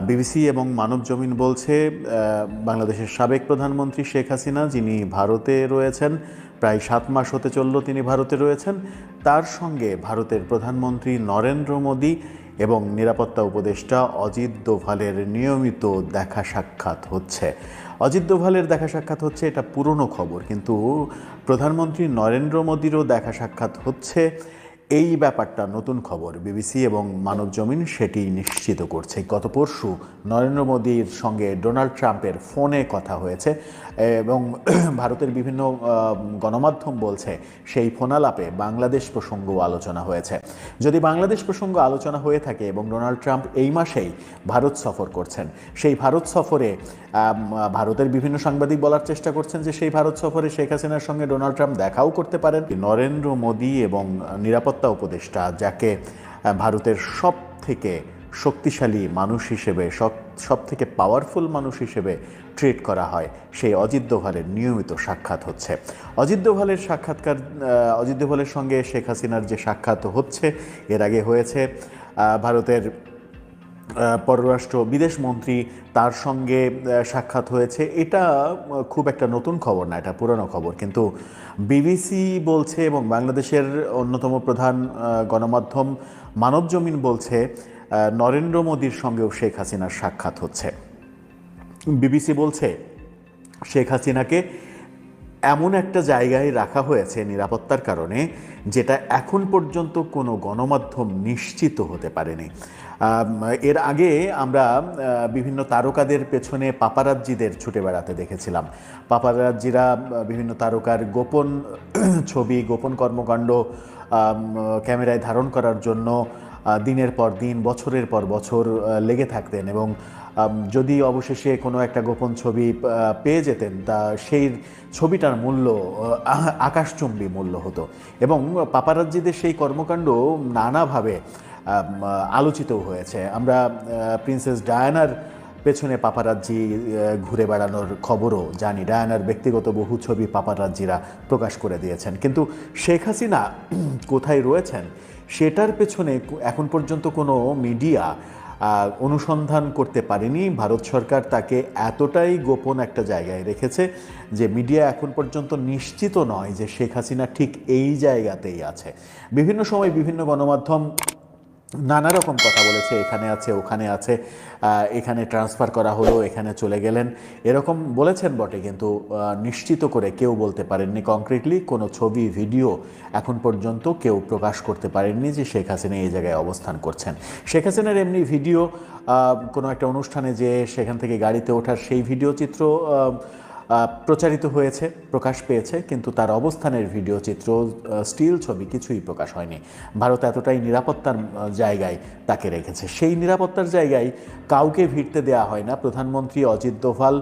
BBC এবং মানবজমিন বলছে বাংলাদেশের সাবেক প্রধানমন্ত্রী শেখ হাসিনা, যিনি ভারতে রয়েছেন, প্রায় 7 মাস হতে চলল তিনি ভারতে রয়েছেন, তার সঙ্গে ভারতের প্রধানমন্ত্রী নরেন্দ্র মোদী এবং নিরাপত্তা উপদেষ্টা অজিত দোভালের নিয়মিত দেখা সাক্ষাৎ হচ্ছে। অজিত দোভালের দেখা সাক্ষাৎ হচ্ছে, এটা পুরনো খবর, কিন্তু প্রধানমন্ত্রী নরেন্দ্র মোদীরও দেখা সাক্ষাৎ হচ্ছে এই ব্যাপারটা নতুন খবর। বিবিসি এবং মানবজমিন সেটি নিশ্চিত করছে। গত পরশু নরেন্দ্র মোদীর সঙ্গে ডোনাল্ড ট্রাম্পের ফোনে কথা হয়েছে এবং ভারতের বিভিন্ন গণমাধ্যম বলছে সেই ফোনালাপে বাংলাদেশ প্রসঙ্গও আলোচনা হয়েছে। যদি বাংলাদেশ প্রসঙ্গ আলোচনা হয়ে থাকে এবং ডোনাল্ড ট্রাম্প এই মাসেই ভারত সফর করছেন, সেই ভারত সফরে ভারতের বিভিন্ন সাংবাদিক বলার চেষ্টা করছেন যে সেই ভারত সফরে শেখ হাসিনার সঙ্গে ডোনাল্ড ট্রাম্প দেখাও করতে পারেন। নরেন্দ্র মোদী এবং নিরাপত্তা উপদেষ্টা, যাকে ভারতের সব থেকে শক্তিশালী মানুষ হিসেবে, সব থেকে পাওয়ারফুল মানুষ হিসেবে ট্রিট করা হয়, সেই অজিত দোভালের নিয়মিত সাক্ষাৎ হচ্ছে। অজিত দোভালের সঙ্গে শেখ হাসিনার যে সাক্ষাৎ হচ্ছে, এর আগে হয়েছে ভারতের পররাষ্ট্র বিদেশমন্ত্রী, তার সঙ্গে সাক্ষাৎ হয়েছে। এটা খুব একটা নতুন খবর না, এটা পুরনো খবর। কিন্তু বিবিসি বলছে এবং বাংলাদেশের অন্যতম প্রধান গণমাধ্যম মানবজমিন বলছে নরেন্দ্র মোদীর সঙ্গেও শেখ হাসিনার সাক্ষাৎ হচ্ছে। বিবিসি বলছে শেখ হাসিনাকে এমন একটা জায়গায় রাখা হয়েছে নিরাপত্তার কারণে, যেটা এখন পর্যন্ত কোনো গণমাধ্যম নিশ্চিত হতে পারেনি। এর আগে আমরা বিভিন্ন তারকাদের পেছনে পাপারাজ্জিদের ছুটে বেড়াতে দেখেছিলাম। পাপারাজ্জিরা বিভিন্ন তারকার গোপন ছবি, গোপন কর্মকাণ্ড ক্যামেরায় ধারণ করার জন্য দিনের পর দিন, বছরের পর বছর লেগে থাকতেন এবং যদি অবশেষে কোনো একটা গোপন ছবি পেয়ে যেতেন, তা সেই ছবিটার মূল্য আকাশচুম্বী মূল্য হতো এবং পাপারাজ্জিদের সেই কর্মকাণ্ড নানাভাবে আলোচিত হয়েছে। আমরা প্রিন্সেস ডায়ানার পেছনে পাপারাজ্জি ঘুরে বেড়ানোর খবরও জানি। ডায়ানার ব্যক্তিগত বহু ছবি পাপারাজ্জিরা প্রকাশ করে দিয়েছেন। কিন্তু শেখ হাসিনা কোথায় রয়েছেন সেটার পেছনে এখন পর্যন্ত কোনো মিডিয়া অনুসন্ধান করতে পারেনি। ভারত সরকার তাকে এতটাই গোপন একটা জায়গায় রেখেছে যে মিডিয়া এখন পর্যন্ত নিশ্চিত নয় যে শেখ হাসিনা ঠিক এই জায়গাতেই আছে। বিভিন্ন সময় বিভিন্ন গণমাধ্যম নানা রকম কথা বলেছে, এখানে আছে, ওখানে আছে, এখানে ট্রান্সফার করা হলো, এখানে চলে গেলেন, এরকম বলেছেন বটে, কিন্তু নিশ্চিত করে কেউ বলতে পারেননি। কংক্রিটলি কোনো ছবি, ভিডিও এখন পর্যন্ত কেউ প্রকাশ করতে পারেননি যে শেখ হাসিনা এই জায়গায় অবস্থান করছেন। শেখ হাসিনার এমনি ভিডিও, কোনো একটা অনুষ্ঠানে যে সেখান থেকে গাড়িতে ওঠার সেই ভিডিও চিত্র প্রচারিত হয়েছে, প্রকাশ পেয়েছে, কিন্তু তার অবস্থানের ভিডিও চিত্র, স্টিল ছবি কিছুই প্রকাশ হয়নি। ভারত এতটাই নিরাপত্তার জায়গায় তাকে রেখেছে। সেই নিরাপত্তার জায়গায় কাউকে ভিড়তে দেওয়া হয় না। প্রধানমন্ত্রী অজিত দোভাল,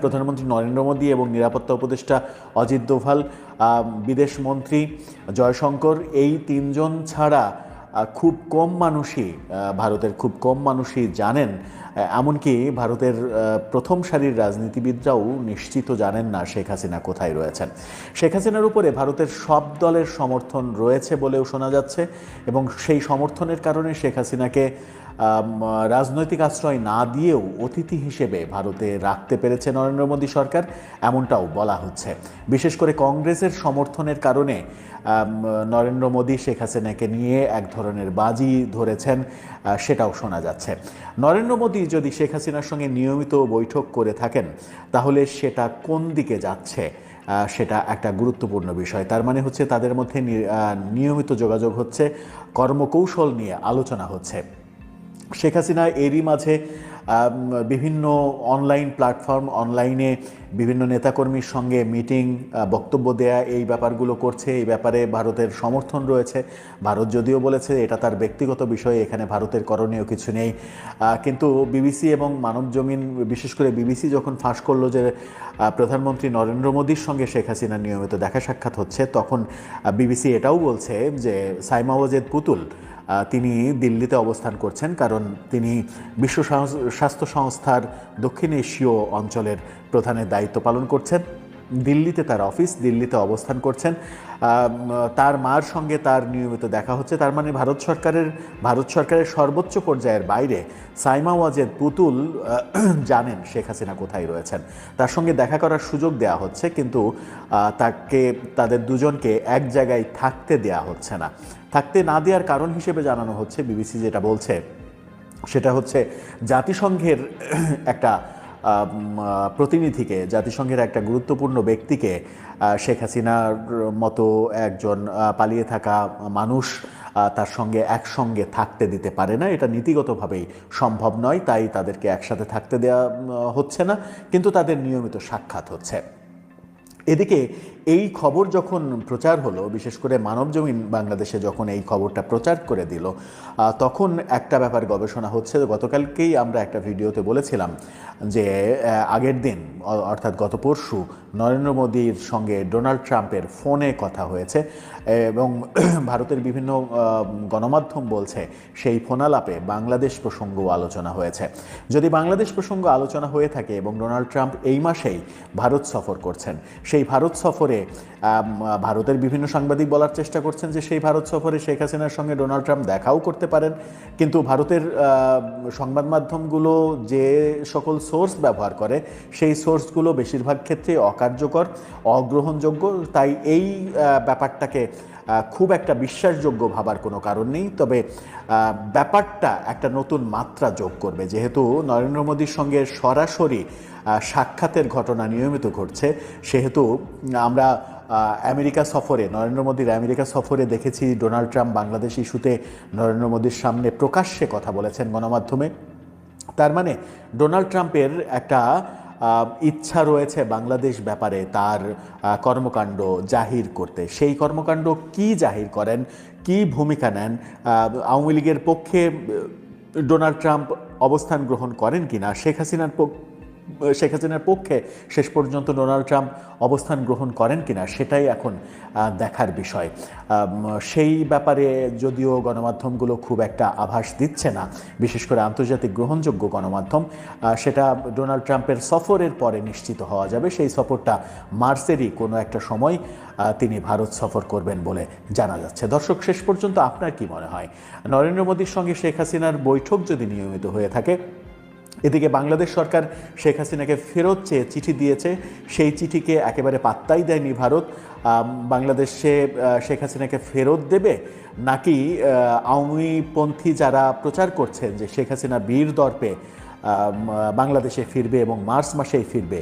প্রধানমন্ত্রী নরেন্দ্র মোদী এবং নিরাপত্তা উপদেষ্টা অজিত দোভাল, বিদেশমন্ত্রী জয়শঙ্কর, এই তিনজন ছাড়া খুব কম মানুষই, ভারতের খুব কম মানুষই জানেন, এমনকি ভারতের প্রথম সারির রাজনীতিবিদরাও নিশ্চিত জানেন না শেখ হাসিনা কোথায় রয়েছেন। শেখ হাসিনার উপরে ভারতের সব দলের সমর্থন রয়েছে বলেও শোনা যাচ্ছে এবং সেই সমর্থনের কারণে শেখ হাসিনাকে রাজনৈতিক আশ্রয় না দিয়েও অতিথি হিসেবে ভারতে রাখতে পেরেছে নরেন্দ্র মোদী সরকার, এমনটাও বলা হচ্ছে। বিশেষ করে কংগ্রেসের সমর্থনের কারণে নরেন্দ্র মোদী শেখ হাসিনাকে নিয়ে এক ধরনের বাজি ধরেছেন, সেটাও শোনা যাচ্ছে। নরেন্দ্র মোদী যদি শেখ হাসিনার সঙ্গে নিয়মিত বৈঠক করে থাকেন, তাহলে সেটা কোন দিকে যাচ্ছে সেটা একটা গুরুত্বপূর্ণ বিষয়। তার মানে হচ্ছে তাদের মধ্যে নিয়মিত যোগাযোগ হচ্ছে, কর্মকৌশল নিয়ে আলোচনা হচ্ছে। শেখ হাসিনা এরই মাঝে বিভিন্ন অনলাইন প্ল্যাটফর্ম, অনলাইনে বিভিন্ন নেতাকর্মীর সঙ্গে মিটিং, বক্তব্য দেয়া, এই ব্যাপারগুলো করছে। এই ব্যাপারে ভারতের সমর্থন রয়েছে। ভারত যদিও বলেছে এটা তার ব্যক্তিগত বিষয়, এখানে ভারতের করণীয় কিছু নেই, কিন্তু বিবিসি এবং মানবজমিন, বিশেষ করে বিবিসি যখন ফাঁস করলো যে প্রধানমন্ত্রী নরেন্দ্র মোদীর সঙ্গে শেখ হাসিনার নিয়মিত দেখা সাক্ষাৎ হচ্ছে, তখন বিবিসি এটাও বলছে যে সাইমা ওয়াজেদ পুতুল তিনি দিল্লিতে অবস্থান করছেন, কারণ তিনি বিশ্ব স্বাস্থ্য সংস্থার দক্ষিণ এশীয় অঞ্চলের প্রধানের দায়িত্ব পালন করছেন দিল্লিতে তার অফিস, দিল্লিতে অবস্থান করছেন। তার মার সঙ্গে তার নিয়মিত দেখা হচ্ছে। তার মানে ভারত সরকারের সর্বোচ্চ পর্যায়ের বাইরে সাইমা ওয়াজেদ পুতুল জানেন শেখ হাসিনা কোথায় রয়েছেন, তার সঙ্গে দেখা করার সুযোগ দেওয়া হচ্ছে, কিন্তু তাদের দুজনকে এক জায়গায় থাকতে দেয়া হচ্ছে না। থাকতে না দেওয়ার কারণ হিসেবে জানানো হচ্ছে, বিবিসি যেটা বলছে সেটা হচ্ছে জাতিসংঘের একটা প্রতিনিধিকে, জাতিসংঘের একটা গুরুত্বপূর্ণ ব্যক্তিকে শেখ হাসিনার মতো একজন পালিয়ে থাকা মানুষ তার সঙ্গে একসঙ্গে থাকতে দিতে পারে না। এটা নীতিগতভাবেই সম্ভব নয়, তাই তাদেরকে একসাথে থাকতে দেওয়া হচ্ছে না, কিন্তু তাদের নিয়মিত সাক্ষাৎ হচ্ছে। এদিকে এই খবর যখন প্রচার হলো, বিশেষ করে মানবজমিন বাংলাদেশে যখন এই খবরটা প্রচার করে দিল, তখন একটা ব্যাপার গবেষণা হচ্ছে। গতকালকেই আমরা একটা ভিডিওতে বলেছিলাম যে আগের দিন অর্থাৎ গত পরশু নরেন্দ্র মোদীর সঙ্গে ডোনাল্ড ট্রাম্পের ফোনে কথা হয়েছে এবং ভারতের বিভিন্ন গণমাধ্যম বলছে সেই ফোনালাপে বাংলাদেশ প্রসঙ্গও আলোচনা হয়েছে। যদি বাংলাদেশ প্রসঙ্গ আলোচনা হয়ে থাকে এবং ডোনাল্ড ট্রাম্প এই মাসেই ভারত সফর করছেন, সেই ভারত সফরে ভারতের বিভিন্ন সাংবাদিক বলার চেষ্টা করছেন যে সেই ভারত সফরে শেখ হাসিনার সঙ্গে ডোনাল্ড ট্রাম্প দেখাও করতে পারেন, কিন্তু ভারতের সংবাদ মাধ্যমগুলো যে সকল সোর্স ব্যবহার করে সেই সোর্সগুলো বেশিরভাগ ক্ষেত্রে অকার্যকর, অগ্রহণযোগ্য। তাই এই ব্যাপারটাকে খুব একটা বিশ্বাসযোগ্য ভাবার কোনো কারণ নেই। তবে ব্যাপারটা একটা নতুন মাত্রা যোগ করবে, যেহেতু নরেন্দ্র মোদীর সঙ্গে সরাসরি সাক্ষাতের ঘটনা নিয়মিত ঘটছে, সেহেতু আমরা নরেন্দ্র মোদীর আমেরিকা সফরে দেখেছি ডোনাল্ড ট্রাম্প বাংলাদেশ ইস্যুতে নরেন্দ্র মোদীর সামনে প্রকাশ্যে কথা বলেছেন গণমাধ্যমে। তার মানে ডোনাল্ড ট্রাম্পের একটা ইচ্ছা রয়েছে বাংলাদেশ ব্যাপারে তার কর্মকাণ্ড জাহির করতে। সেই কর্মকাণ্ড কি জাহির করেন, কি ভূমিকা নেন, আওয়ামী লীগের পক্ষে ডোনাল্ড ট্রাম্প অবস্থান গ্রহণ করেন কিনা, শেখ হাসিনার পক্ষে শেষ পর্যন্ত ডোনাল্ড ট্রাম্প অবস্থান গ্রহণ করেন কিনা, সেটাই এখন দেখার বিষয়। সেই ব্যাপারে যদিও গণমাধ্যমগুলো খুব একটা আভাস দিচ্ছে না, বিশেষ করে আন্তর্জাতিক গ্রহণযোগ্য গণমাধ্যম, সেটা ডোনাল্ড ট্রাম্পের সফরের পরে নিশ্চিত হওয়া যাবে। সেই সফরটা মার্চেরই কোনো একটা সময় তিনি ভারত সফর করবেন বলে জানা যাচ্ছে। দর্শক, শেষ পর্যন্ত আপনার কি মনে হয়, নরেন্দ্র মোদীর সঙ্গে শেখ হাসিনার বৈঠক যদি নিয়মিত হয়ে থাকে, এদিকে বাংলাদেশ সরকার শেখ হাসিনাকে ফেরত চেয়ে চিঠি দিয়েছে, সেই চিঠিকে একেবারে পাত্তাই দেয়নি ভারত, বাংলাদেশে শেখ হাসিনাকে ফেরত দেবে, নাকি আওয়ামীপন্থী যারা প্রচার করছেন যে শেখ হাসিনা বীর দর্পে বাংলাদেশে ফিরবে এবং মার্চ মাসেই ফিরবে,